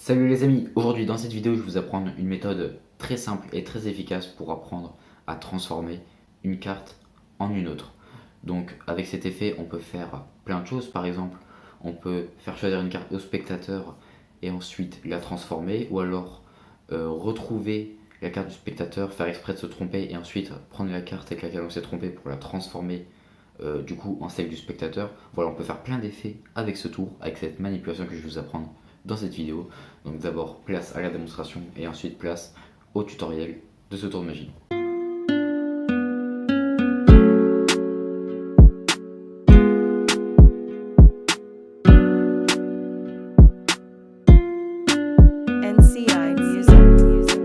Salut les amis, aujourd'hui dans cette vidéo je vais vous apprendre une méthode très simple et très efficace pour apprendre à transformer une carte en une autre. Donc avec cet effet on peut faire plein de choses, par exemple on peut faire choisir une carte au spectateur et ensuite la transformer, ou alors retrouver la carte du spectateur, faire exprès de se tromper et ensuite prendre la carte avec laquelle on s'est trompé pour la transformer du coup en celle du spectateur. Voilà, on peut faire plein d'effets avec ce tour, avec cette manipulation que je vais vous apprendre dans cette vidéo. Donc d'abord place à la démonstration et ensuite place au tutoriel de ce tour de magie. NCI Music.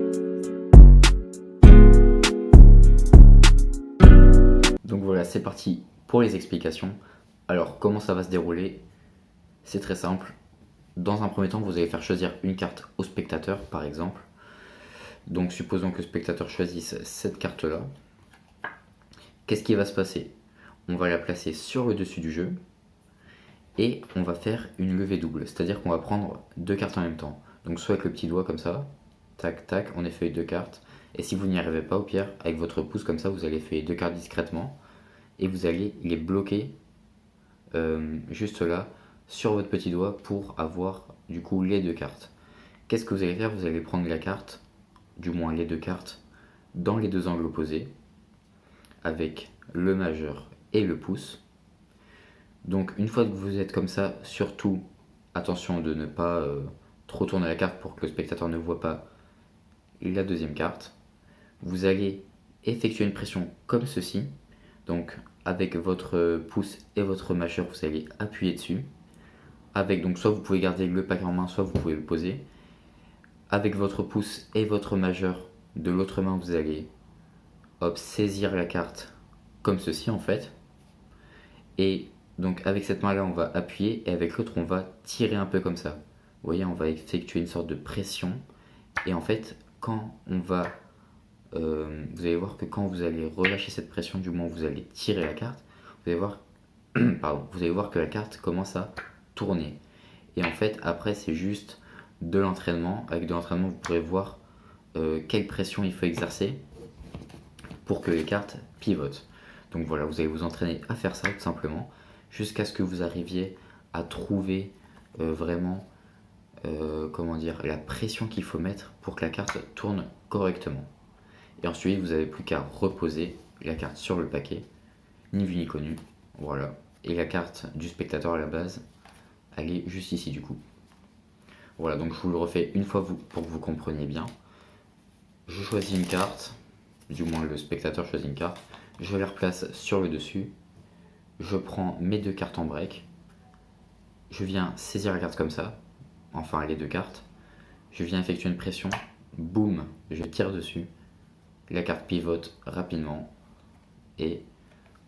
Donc voilà, c'est parti pour les explications. Alors comment ça va se dérouler? C'est très simple. Dans un premier temps, vous allez faire choisir une carte au spectateur, par exemple. Donc supposons que le spectateur choisisse cette carte-là. Qu'est-ce qui va se passer? On va la placer sur le dessus du jeu et on va faire une levée double. C'est-à-dire qu'on va prendre deux cartes en même temps. Donc soit avec le petit doigt comme ça, tac tac, on effeuille deux cartes. Et si vous n'y arrivez pas, au pire, avec votre pouce comme ça, vous allez effeuiller deux cartes discrètement et vous allez les bloquer juste là sur votre petit doigt pour avoir du coup les deux cartes. Qu'est-ce que vous allez faire? Vous allez prendre la carte, du moins les deux cartes, dans les deux angles opposés, avec le majeur et le pouce. Donc une fois que vous êtes comme ça, surtout attention de ne pas trop tourner la carte pour que le spectateur ne voit pas la deuxième carte. Vous allez effectuer une pression comme ceci. Donc avec votre pouce et votre majeur, vous allez appuyer dessus. Avec, donc soit vous pouvez garder le paquet en main, soit vous pouvez le poser. Avec votre pouce et votre majeur de l'autre main, vous allez saisir la carte comme ceci en fait. Et donc avec cette main là on va appuyer et avec l'autre on va tirer un peu comme ça. Vous voyez, on va effectuer une sorte de pression. Et en fait quand on va vous allez voir que quand vous allez relâcher cette pression, du moins vous allez tirer la carte, vous allez voir vous allez voir que la carte commence à tourner. Et en fait après c'est juste de l'entraînement. Avec de l'entraînement vous pourrez voir quelle pression il faut exercer pour que les cartes pivotent. Donc voilà, vous allez vous entraîner à faire ça tout simplement jusqu'à ce que vous arriviez à trouver vraiment comment dire, la pression qu'il faut mettre pour que la carte tourne correctement. Et ensuite vous n'avez plus qu'à reposer la carte sur le paquet, ni vu ni connu. Voilà, et la carte du spectateur à la base, elle est juste ici du coup. Voilà, donc je vous le refais une fois pour que vous compreniez bien. Je choisis une carte, du moins le spectateur choisit une carte, je la replace sur le dessus, je prends mes deux cartes en break, je viens saisir la carte comme ça, enfin les deux cartes, je viens effectuer une pression, boum, je tire dessus, la carte pivote rapidement et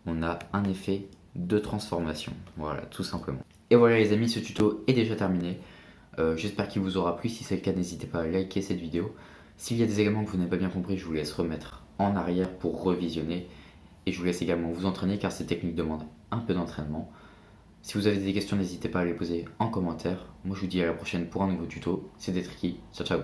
on a un effet de transformation. Voilà, tout simplement. Et voilà les amis, ce tuto est déjà terminé. J'espère qu'il vous aura plu. Si c'est le cas, n'hésitez pas à liker cette vidéo. S'il y a des éléments que vous n'avez pas bien compris, je vous laisse remettre en arrière pour revisionner. Et je vous laisse également vous entraîner car ces techniques demandent un peu d'entraînement. Si vous avez des questions, n'hésitez pas à les poser en commentaire. Moi je vous dis à la prochaine pour un nouveau tuto. C'était Tricky. Ciao ciao.